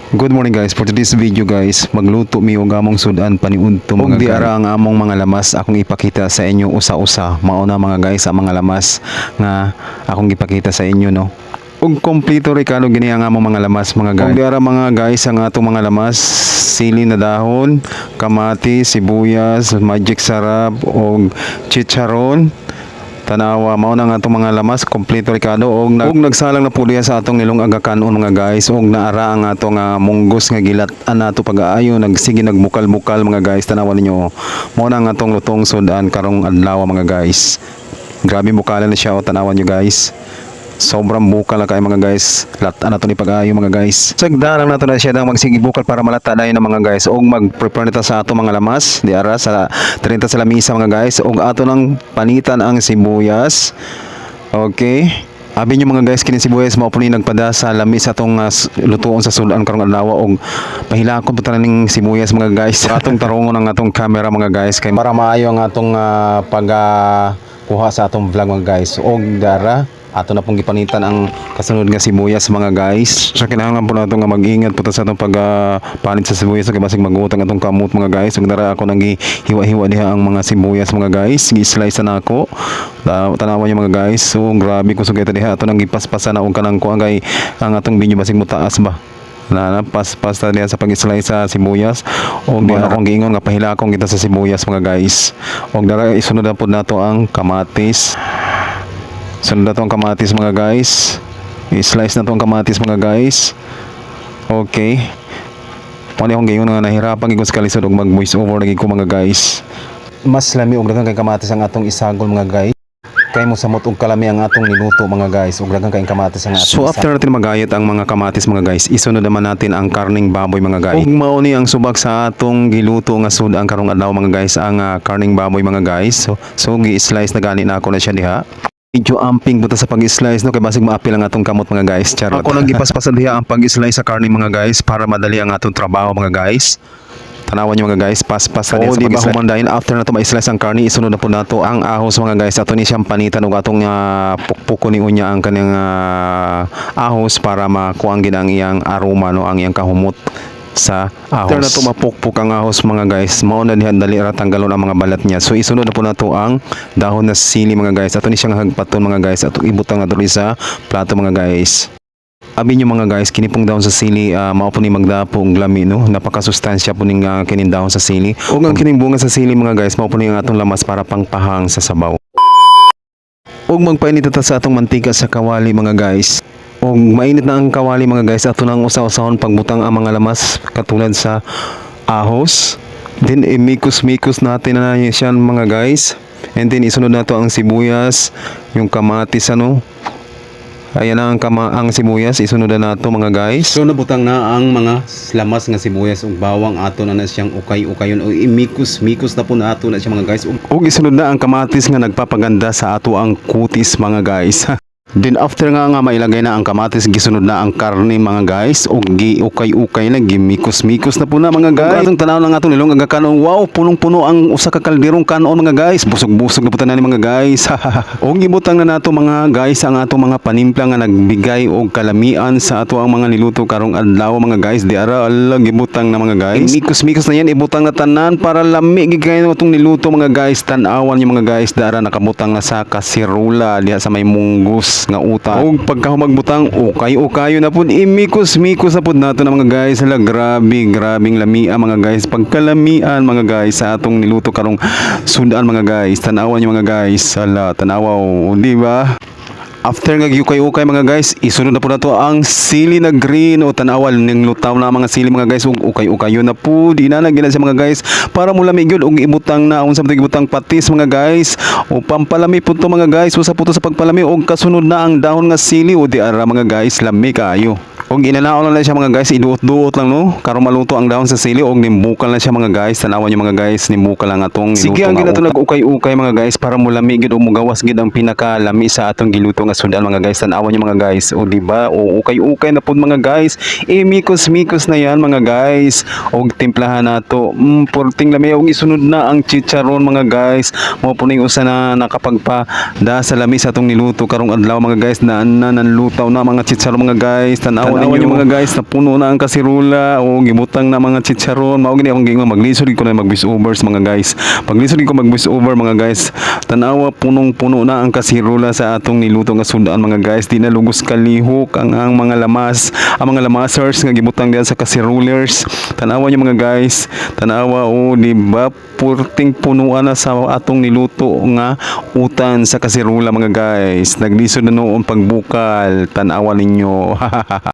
Good morning guys, for today's video guys, magluto mi og among sudan paniudto mga guys. Diara ang among mga lamas akong ipakita sa inyo usa-usa. Mauna mga guys ang mga lamas nga akong ipakita sa inyo no. Ug kompleto rekado gini ang among mga lamas mga guys. Ug diara mga guys ang atong mga lamas, sili na dahon, kamatis, sibuyas, magic sarap og chicharon. Tanawa mao na nga atong mga lamas kompleto rekado og nagsalang na puliya sa atong nilong agakanon mga guys og naara ang atong munggos nga gilat-an nato pag-aayo nagsige nagbukal-bukal mga guys. Tanawa ninyo mao na nga atong lutong sudan karong adlaw mga guys. Grabe bukalan na siya o tanawa nyo guys. Sobrang bukal na kayo mga guys. Latan na ito ni pag-ayo mga guys. Sagdarang na ito na siya ng magsigi bukal para malata na yun mga guys. O mag-prepare nito sa ato mga lamas. Di ara sa 30 sa lamisa mga guys. O ato nang panitan ang sibuyas. Okay. Abi nyo mga guys, kini sibuyas mao po ni nagpada sa lamis atong lutuon sa sudan karong adlaw og pahilakon po taning sibuyas mga guys. Atong tarungon ang atong camera mga guys kay para maayo ang atong kuha sa atong vlog mga guys. Og dara ato na pong gipanitan ang kasunod nga sibuyas mga guys. Sa kinahanglan po nato nga mag-ingat po sa atong pagpanit sa sibuyas kay basig magutang atong kamot mga guys. Ug dara ako nang hiwa-hiwa diha ang mga sibuyas mga guys. Gi-slice na ako. Tanawan niyo mga guys. So grabe ko sugay ta diha ato nang gipaspasan na og kanang kuan kay ang atong binyo basig mutaas ba. Pasta diha sa pag-slice sa sibuyas og diha akong giingon nga pahilakon kita sa sibuyas mga guys. Og dara isunod na pud nato ang kamatis. Sunod na itong kamatis mga guys. I-slice na itong kamatis mga guys. Okay. Pwede akong gayon nga nahirapan gigong sa kalisod og mag voice over lagi ko mga guys. Mas lami og daghang kay kamatis ang atong isagol mga guys. Kay mo samot og kalami ang atong niluto mga guys. Og daghang kay kamatis ang atong So after natin magayat ang mga kamatis mga guys, isunod naman natin ang karning baboy mga guys. Ug mao ni ang subak sa atong giluto nga sudan karong adlaw mga guys, ang karning baboy mga guys. So gi-slice na gani na ako na siya diha. Medyo amping buta sa pag-slice no kay basig maapil ang atong kamot mga guys. Charot. Ako nang gipaspasan diha ang pag-slice sa karne mga guys para madali ang atong trabaho mga guys. Tanawan niyo mga guys, paspas sa diha sa pag-slice. Humandahin after na to ma-slice ang karne, isunod na po nato ang ahos mga guys. Ato ni siyang panitan og atong pukpuko ni unya ang kanang ahos para makuha ang iyang aroma no, ang iyang kahumot sa ahos. After na ito mapukpuk ang ahos mga guys, mauna dihan dali ra tanggalon ang mga balat niya. So isunod na po nato ang dahon na sili mga guys. Ato ni siyang hagpaton mga guys. Ato ibutang na diri sa plato mga guys. Abi nyo mga guys, kini pong dahon sa sili mao po ni magdapo og lami no. Napakasustansya po ning kining dahon sa sili. Ug ang kining bunga sa sili mga guys, mao po ni ang atong lamas para pangpahang sa sabaw. Ug magpainit ta sa atong mantika sa kawali mga guys. O mainit na ang kawali mga guys, ato nang usaw-usahon pagbutang ang mga lamas katulad sa ahos. Then imikos-mikos natin na siya mga guys. And then isunod na to ang sibuyas, yung kamatis ano. Ayan na ang sibuyas, isunod na to mga guys. So nabutang na ang mga lamas nga sibuyas ug bawang ato na siyang ukay-ukayon o imikos-mikos na po na ato na siya mga guys. Ug isunod na ang kamatis nga nagpapaganda sa ato ang kutis mga guys. Then after nga mailagay na ang kamatis, gisunod na ang karne mga guys og gi-ukay-ukay na, gimikos-mikos na po na mga guys. Atong tanaw lang atong nilong agakanon, wow, punong-puno ang usa ka kalderong kanon mga guys. Busog-busog na po tanan mga guys. Og gibutang na nato mga guys ang atong mga panimpla nga nagbigay og kalamian sa ato ang mga niluto karong adlaw mga guys. Di ara ala gibutang na mga guys. Mikos-mikos na yan, ibutang na tanan para lami gigay na atong niluto mga guys. Tan-awan niyo mga guys, dara nakabutang na sa kasirula diha sa may munggos nga uta. Og pagkahumagbutang ukay-ukayo na pud, imikos-mikos na pud nato na mga guys. Hala, grabing lamia mga guys. Pagkalamian mga guys sa atong niluto karong sudan mga guys. Tanawan niyo mga guys. Hala, tanawaw, di ba? After nga ukay-ukay mga guys, isunod na po na to ang sili na green o tanawal ning lutaw na mga sili mga guys. Ug ukay-ukayo na po, di na gina siya mga guys para mulami gyud og ibutang na unsa man ibutang patis mga guys o pampalami po to mga guys. Usa po to sa pagpalami og kasunod na ang dahon nga sili o di ara mga guys, lami kaayo. Og inanaon lang siya mga guys, iduot-duot lang no karon maluto ang dahon sa sili og nimbukal na siya mga guys. Tanawan niyo mga guys, nimbukal lang atong niluto. Sige ang ginato nag-ukay-ukay mga guys para mulami gyud og mugawas gyud ang pinakalami sa atong giluto nga sudan mga guys. Tanawan niyo mga guys, o di ba? O ukay-ukay na pud mga guys. Mikos-mikos na yan mga guys. Og timplahan nato. Porting lami og isunod na ang chicharon mga guys. Mao po ning usa na nakapagpa da sa lami sa atong niluto karong adlaw mga guys. Na nanlutaw na mga chicharon mga guys. Tanawan Tanawan niyo mga guys, napuno na ang kasirula o gibutang na mga chicharon. Mao gini akong gingon maglisod ko na mag-voice overs mga guys. Paglisod ko mag-voice over mga guys, tanawa punong-puno na ang kasirula sa atong niluto nga sudan mga guys. Di na lugos kalihok ang mga lamas, ang mga lamasers nga gibutang diyan sa kasirulers. Tanawa niyo mga guys, tanawa o di ba purting punuan na sa atong niluto nga utan sa kasirula mga guys. Naglisod na noon pagbukal, tanawa ninyo.